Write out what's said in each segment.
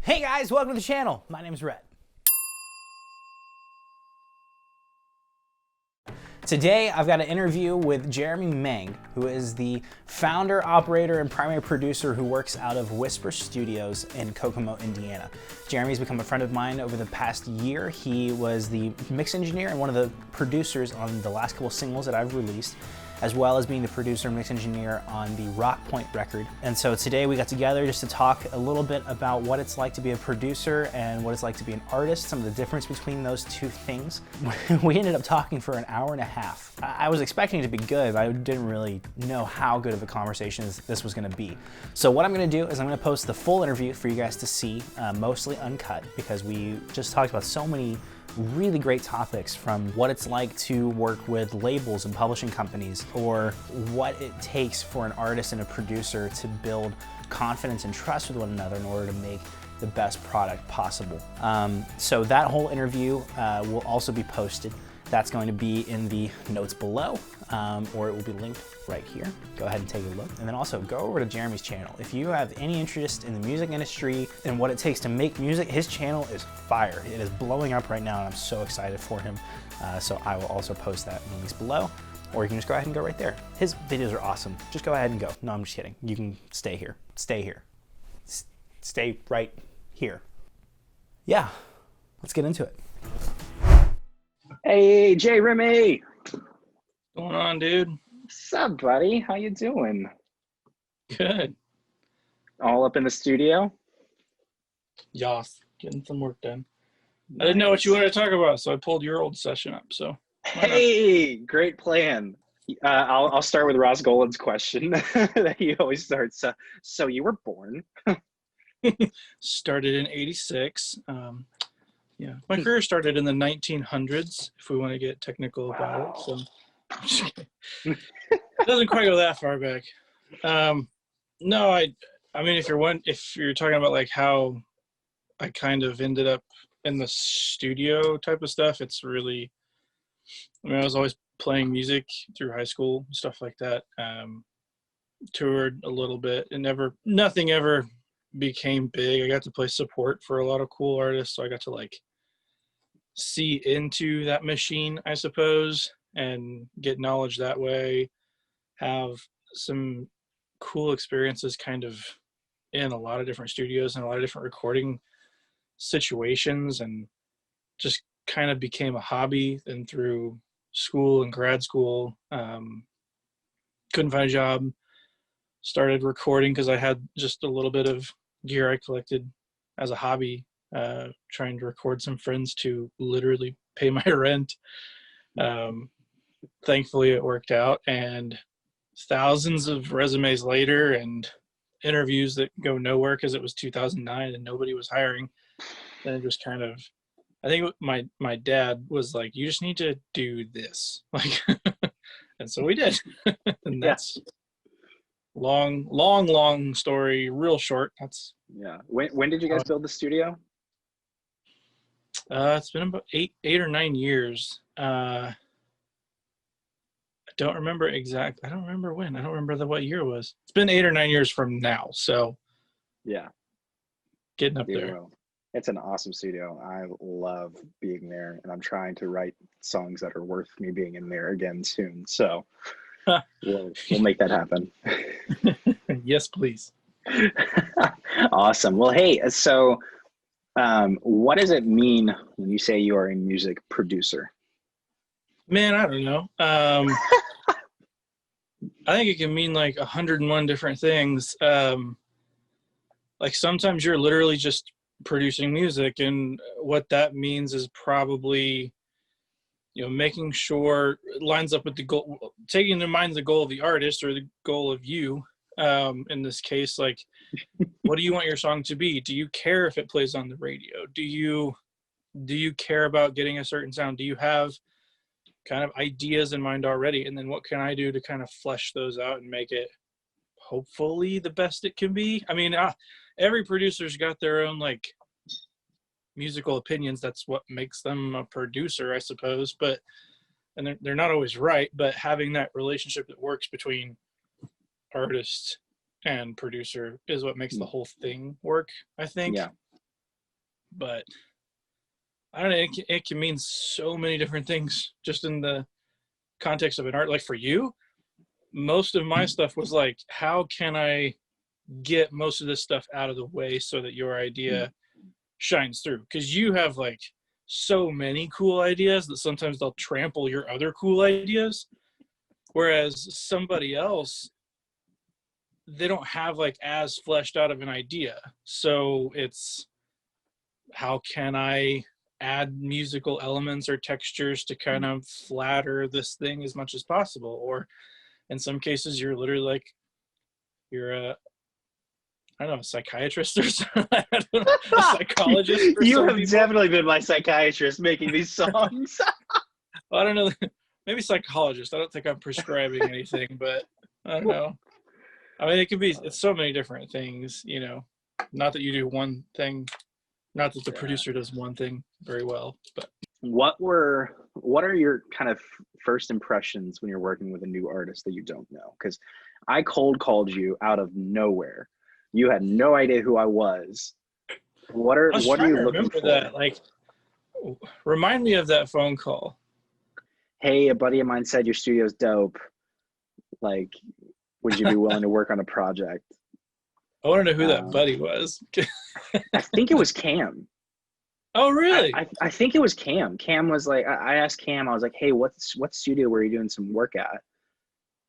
Hey guys, welcome to the channel. My name is Rhett. Today, I've got an interview with Jeremy Mang, who is the founder, operator, and primary producer who works out of Whisper Studios in Kokomo, Indiana. Jeremy's become a friend of mine over the past year. He was the mix engineer and one of the producers on the last couple singles that I've released, as well as being the producer and mix engineer on the Rock Point record. And so today we got together just to talk a little bit about what it's like to be a producer and what it's like to be an artist, some of the difference between those two things. We ended up talking for an hour and a half. I was expecting it to be good, but I didn't really know how good of a conversation this was gonna be. So what I'm gonna do is I'm gonna post the full interview for you guys to see, mostly uncut, because we just talked about so many really great topics, from what it's like to work with labels and publishing companies, or what it takes for an artist and a producer to build confidence and trust with one another in order to make the best product possible. So that whole interview will also be posted. That's going to be in the notes below, or it will be linked right here. Go ahead and take a look. And then also go over to Jeremy's channel. If you have any interest in the music industry and what it takes to make music, his channel is fire. It is blowing up right now, and I'm so excited for him. So I will also post that in the links below, or you can just go ahead and go right there. His videos are awesome. Just go ahead and go. No, I'm just kidding. You can stay here. Stay here. Stay right here. Yeah, let's get into it. Hey, Jeremy. What's going on, dude? What's up, buddy? How you doing? Good. All up in the studio? Yas, getting some work done. I didn't know what you wanted to talk about, so I pulled your old session up. So, hey, great plan. I'll start with Ross Golan's question that he always starts. So you were born? Started in '86. Yeah, my career started in the 1900s, if we want to get technical about it. So, it doesn't quite go that far back. No, I mean, if you're talking about like how I kind of ended up in the studio type of stuff, it's really, I mean, I was always playing music through high school, stuff like that. Toured a little bit, and nothing ever became big. I got to play support for a lot of cool artists, so I got to like see into that machine, I suppose, and get knowledge that way, have some cool experiences kind of in a lot of different studios and a lot of different recording situations, and just kind of became a hobby. And through school and grad school, couldn't find a job, started recording because I had just a little bit of gear I collected as a hobby, trying to record some friends to literally pay my rent. Thankfully it worked out, and thousands of resumes later and interviews that go nowhere because it was 2009 and nobody was hiring. And it just kind of, I think my dad was like, you just need to do this. Like, and so we did. And that's long story, real short. That's, yeah. When did you guys build the studio? It's been about eight or 9 years. I don't remember exactly. I don't remember when. I don't remember what year it was. It's been 8 or 9 years from now. So yeah, getting up there. It's an awesome studio. I love being there, and I'm trying to write songs that are worth me being in there again soon. So we'll make that happen. Yes, please. Awesome. Well, hey, so what does it mean when you say you are a music producer? Man, I don't know. I think it can mean like 101 different things. Like sometimes you're literally just producing music, and what that means is probably, you know, making sure it lines up with the goal, taking in mind the goal of the artist or the goal of you. In this case, like, what do you want your song to be? Do you care if it plays on the radio? Do you care about getting a certain sound? Do you have kind of ideas in mind already? And then what can I do to kind of flesh those out and make it hopefully the best it can be? I mean, every producer's got their own like musical opinions. That's what makes them a producer, I suppose. But, and they're not always right, but having that relationship that works between artist and producer is what makes the whole thing work, I think. Yeah. but I don't know, it can mean so many different things just in the context of an art. Like for you, most of my stuff was like, how can I get most of this stuff out of the way so that your idea shines through? Because you have like so many cool ideas that sometimes they'll trample your other cool ideas. Whereas somebody else, they don't have like as fleshed out of an idea. So it's, how can I add musical elements or textures to kind of flatter this thing as much as possible? Or in some cases, you're literally like, you're a, I don't know, a psychiatrist or something. I don't know, a psychologist. For You have definitely been my psychiatrist making these songs. Well, I don't know. Maybe psychologist. I don't think I'm prescribing anything, but I don't know. I mean, it could be, it's so many different things, you know. Not that you do one thing, not that the producer does one thing very well, but. What are your kind of first impressions when you're working with a new artist that you don't know? Because I cold called you out of nowhere. You had no idea who I was. What are you looking for? That, like, remind me of that phone call. Hey, a buddy of mine said your studio's dope. Like, would you be willing to work on a project? I want to know who that buddy was. I think it was Cam. Oh, really? I think it was Cam. Cam was like, I asked Cam, I was like, hey, what studio were you doing some work at?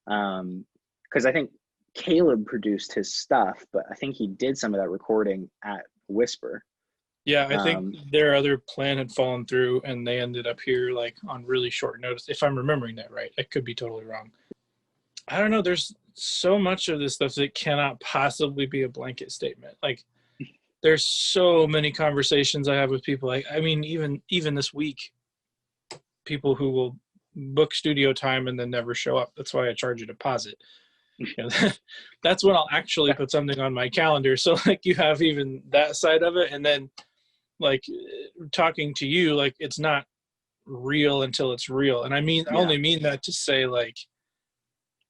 Because I think Caleb produced his stuff, but I think he did some of that recording at Whisper. Yeah, I think their other plan had fallen through and they ended up here like on really short notice, if I'm remembering that right. I could be totally wrong. I don't know. There's so much of this stuff that cannot possibly be a blanket statement. Like, there's so many conversations I have with people. Like, I mean, even this week, people who will book studio time and then never show up. That's why I charge a deposit. You know, that's when I'll actually put something on my calendar. So like, you have even that side of it. And then like talking to you, like, it's not real until it's real. And I mean, I only mean that to say, like,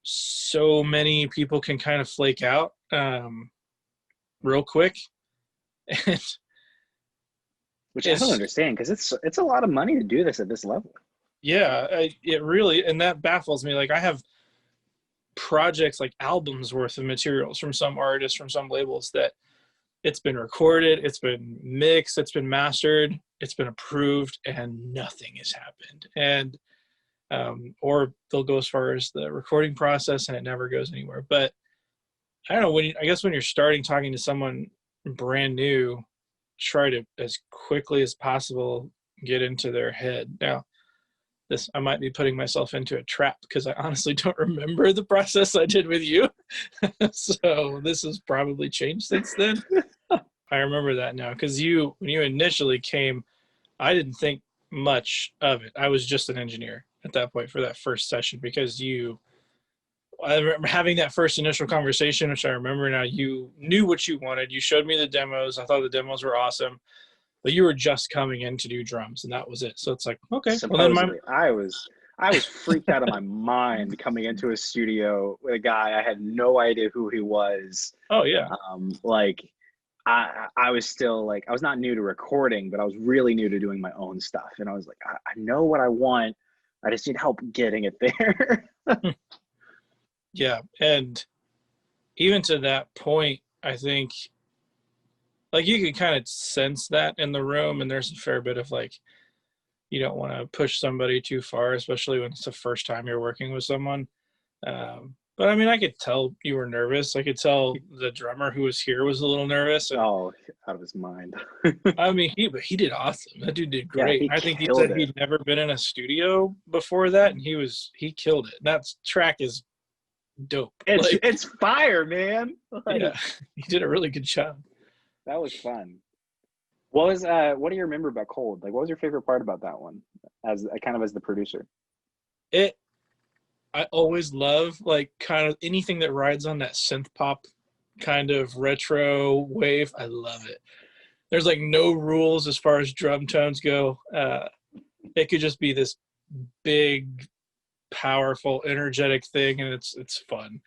so many people can kind of flake out real quick. Which I don't understand, because it's a lot of money to do this at this level. Yeah, it really, and that baffles me. Like, I have projects, like albums worth of materials from some artists, from some labels, that it's been recorded, it's been mixed, it's been mastered, it's been approved, and nothing has happened. And or they'll go as far as the recording process and it never goes anywhere. But I don't know, I guess when you're starting talking to someone brand new, try to, as quickly as possible, get into their head. Now, this, I might be putting myself into a trap because I honestly don't remember the process I did with you. So this has probably changed since then. I remember that now, because when you initially came, I didn't think much of it. I was just an engineer at that point for that first session, because I remember having that first initial conversation, which I remember now. You knew what you wanted. You showed me the demos. I thought the demos were awesome, but you were just coming in to do drums, and that was it. So it's like, okay. Supposedly, well, then I was freaked out of my mind coming into a studio with a guy. I had no idea who he was. Oh yeah. Like, I was still like, I was not new to recording, but I was really new to doing my own stuff. And I was like, I know what I want. I just need help getting it there. Yeah, and even to that point, I think, like, you can kind of sense that in the room, and there's a fair bit of, like, you don't want to push somebody too far, especially when it's the first time you're working with someone. But I mean, I could tell you were nervous. I could tell the drummer who was here was a little nervous. And, out of his mind. I mean, he did awesome. That dude did great. Yeah, I think he said he'd never been in a studio before that, and he killed it. That track is dope. It's fire, man. Like, yeah, he did a really good job. That was fun. What do you remember about Cold? Like, what was your favorite part about that one, as the producer? I always love, like, kind of anything that rides on that synth pop kind of retro wave. I love it. There's like no rules as far as drum tones go. It could just be this big, powerful, energetic thing, and it's fun.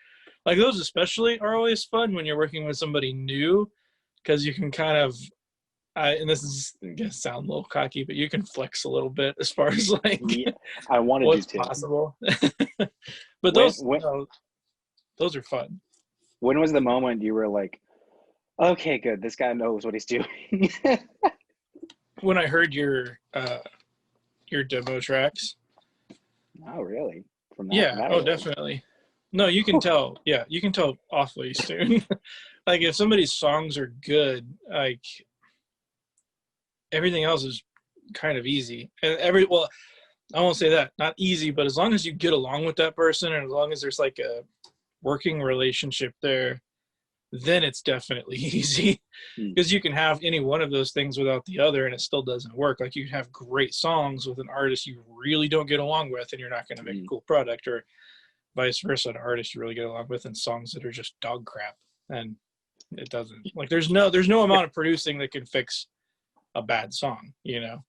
Like, those especially are always fun when you're working with somebody new, because you can kind of and this is gonna sound a little cocky, but you can flex a little bit as far as like Yeah, I wanted what's you to. possible. But those are fun. When was the moment you were like, okay, good, this guy knows what he's doing? When I heard your demo tracks. Oh, really? From Yeah. that Oh, early? definitely. No, you can tell. Yeah, you can tell awfully soon. Like if somebody's songs are good, like everything else is kind of easy. And well, I won't say that, not easy, but as long as you get along with that person and as long as there's like a working relationship there, then it's definitely easy. Because you can have any one of those things without the other and it still doesn't work. Like you can have great songs with an artist you really don't get along with and you're not going to make a cool product, or vice versa, an artist you really get along with and songs that are just dog crap. And it doesn't, like there's no amount of producing that can fix a bad song, you know?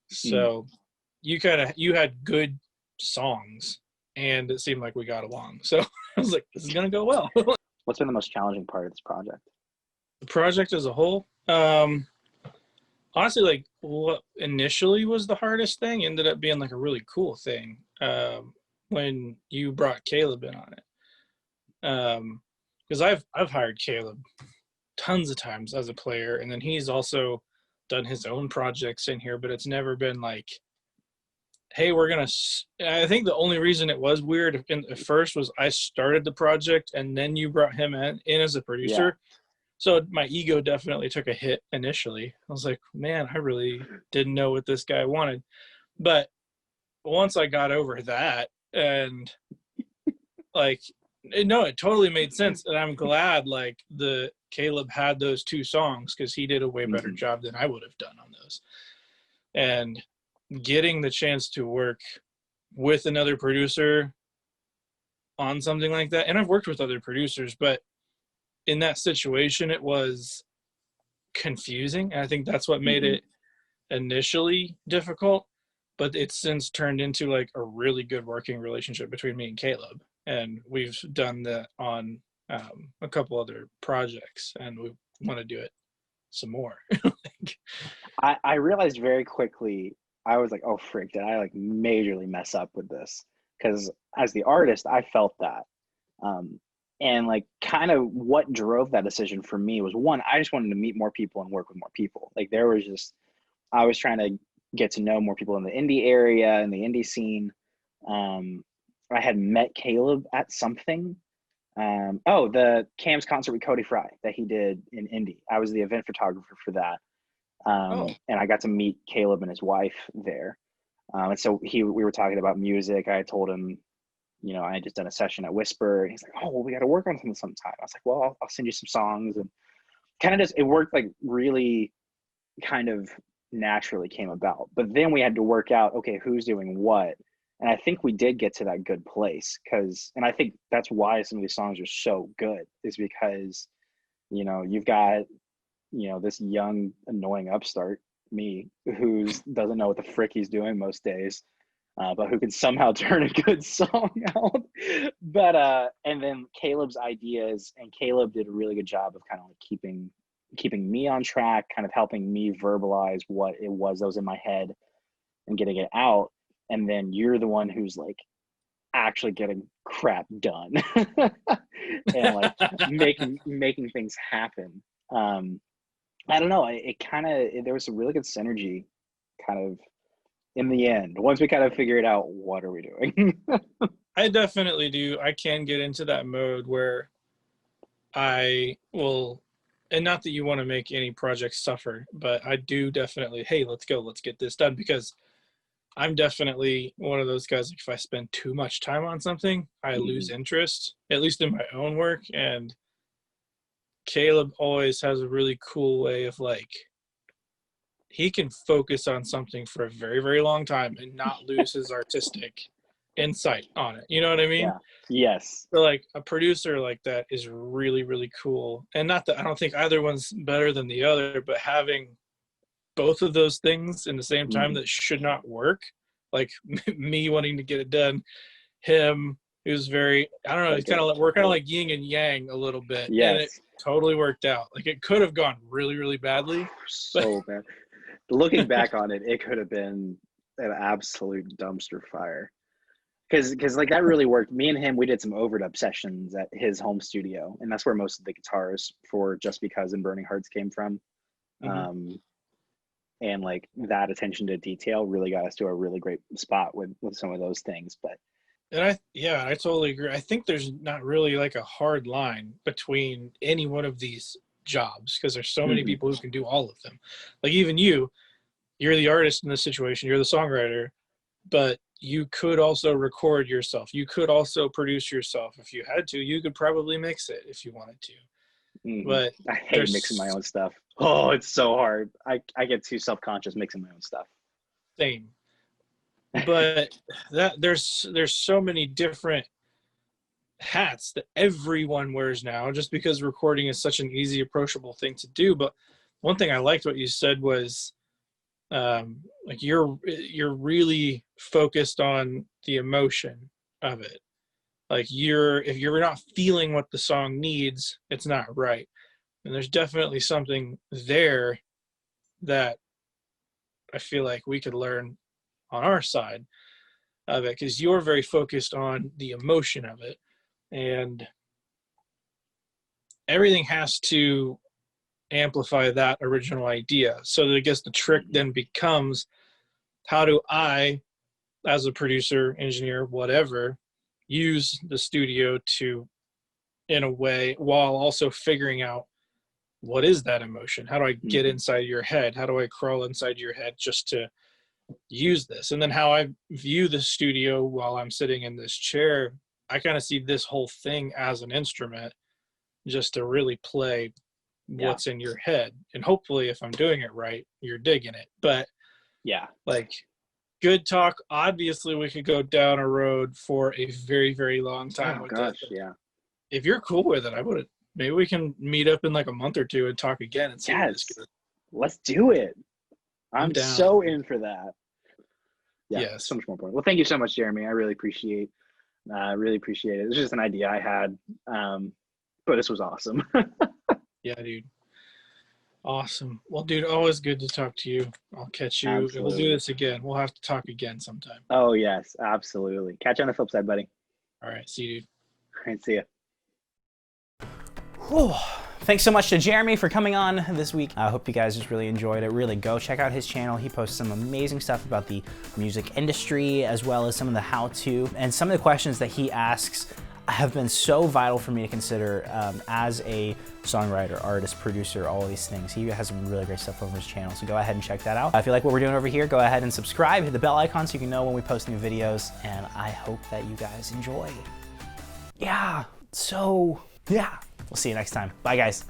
So you had good songs and it seemed like we got along. So I was like, this is going to go well. What's been the most challenging part of this project? The project as a whole, honestly, like what initially was the hardest thing ended up being like a really cool thing when you brought Caleb in on it. Because I've hired Caleb tons of times as a player, and then he's also done his own projects in here, but it's never been like, hey, I think the only reason it was weird at first was I started the project and then you brought him in as a producer. Yeah. So my ego definitely took a hit initially. I was like, man, I really didn't know what this guy wanted. But once I got over that and like, no, it totally made sense. And I'm glad like Caleb had those 2 songs because he did a way better job than I would have done on those. And getting the chance to work with another producer on something like that, and I've worked with other producers, but in that situation it was confusing, and I think that's what made it initially difficult, but it's since turned into like a really good working relationship between me and Caleb, and we've done that on a couple other projects, and we want to do it some more. I realized very quickly, I was like, oh frick, did I like majorly mess up with this? Because as the artist, I felt that. And like kind of what drove that decision for me was, one, I just wanted to meet more people and work with more people. Like I was trying to get to know more people in the indie area and the indie scene. I had met Caleb at something. The Cam's concert with Cody Fry that he did in Indy. I was the event photographer for that. And I got to meet Caleb and his wife there. And so we were talking about music. I told him, you know, I had just done a session at Whisper, and he's like, oh, well, we got to work on something sometime. I was like, well, I'll send you some songs, and kind of just, it worked like really kind of naturally came about. But then we had to work out, okay, who's doing what? And I think we did get to that good place and I think that's why some of these songs are so good, is because, you know, you've got, you know, this young, annoying upstart, me, who doesn't know what the frick he's doing most days, but who can somehow turn a good song out. But and then Caleb's ideas, and Caleb did a really good job of kind of like keeping me on track, kind of helping me verbalize what it was that was in my head and getting it out. And then you're the one who's like actually getting crap done and like making things happen. I don't know. There was some really good synergy kind of in the end, once we kind of figured out what are we doing. I definitely do. I can get into that mode where I will, and not that you want to make any project suffer, but I do definitely, hey, let's get this done, because I'm definitely one of those guys, like if I spend too much time on something, I lose interest, at least in my own work. And Caleb always has a really cool way of like, he can focus on something for a very, very long time and not lose his artistic insight on it. You know what I mean? Yeah. Yes. So like a producer like that is really, really cool. And not that I don't think either one's better than the other, but having both of those things in the same time that should not work, like me wanting to get it done, him It was very, I don't know, it's kind of like, we're kind of like yin and yang a little bit. Yes. And it totally worked out. Like it could have gone really, really badly. So bad. Looking back on it, it could have been an absolute dumpster fire. Because like that really worked. Me and him, we did some overdub sessions at his home studio, and that's where most of the guitars for Just Because and Burning Hearts came from. And like that attention to detail really got us to a really great spot with some of those things. But and I totally agree. I think there's not really like a hard line between any one of these jobs because there's so many people who can do all of them. Like even you're the artist in this situation, you're the songwriter, but you could also record yourself. You could also produce yourself if you had to. You could probably mix it if you wanted to. But I hate mixing my own stuff. Oh, it's so hard. I get too self-conscious mixing my own stuff. Same. But there's so many different hats that everyone wears now just because recording is such an easy, approachable thing to do. But one thing I liked what you said was like you're really focused on the emotion of it. Like if you're not feeling what the song needs, it's not right. And there's definitely something there that I feel like we could learn on our side of it because you're very focused on the emotion of it. And everything has to amplify that original idea. So I guess the trick then becomes, how do I, as a producer, engineer, whatever, use the studio to, in a way, while also figuring out what is that emotion? How do I get inside your head? How do I crawl inside your head just to use this? And then how I view the studio while I'm sitting in this chair, I kind of see this whole thing as an instrument just to really play what's in your head. And hopefully if I'm doing it right, you're digging it. But yeah, like good talk, obviously we could go down a road for a very, very long time. Oh gosh, yeah. If you're cool with it, I would. Maybe we can meet up in like a month or two and talk again and see. Yes, let's do it. I'm so in for that. Yeah, so much more important. Well, thank you so much, Jeremy. I really appreciate it. It's just an idea I had, but this was awesome. Yeah, dude. Awesome. Well, dude, always good to talk to you. I'll catch you. Absolutely. We'll do this again. We'll have to talk again sometime. Oh, yes, absolutely. Catch you on the flip side, buddy. All right. See you, dude. All right, see ya. Whew. Thanks so much to Jeremy for coming on this week. I hope you guys just really enjoyed it. Really go check out his channel. He posts some amazing stuff about the music industry as well as some of the how-to. And some of the questions that he asks have been so vital for me to consider as a songwriter, artist, producer, all of these things. He has some really great stuff over his channel, so go ahead and check that out. If you like what we're doing over here, go ahead and subscribe, hit the bell icon so you can know when we post new videos, and I hope that you guys enjoy. Yeah, so yeah, we'll see you next time. Bye, guys.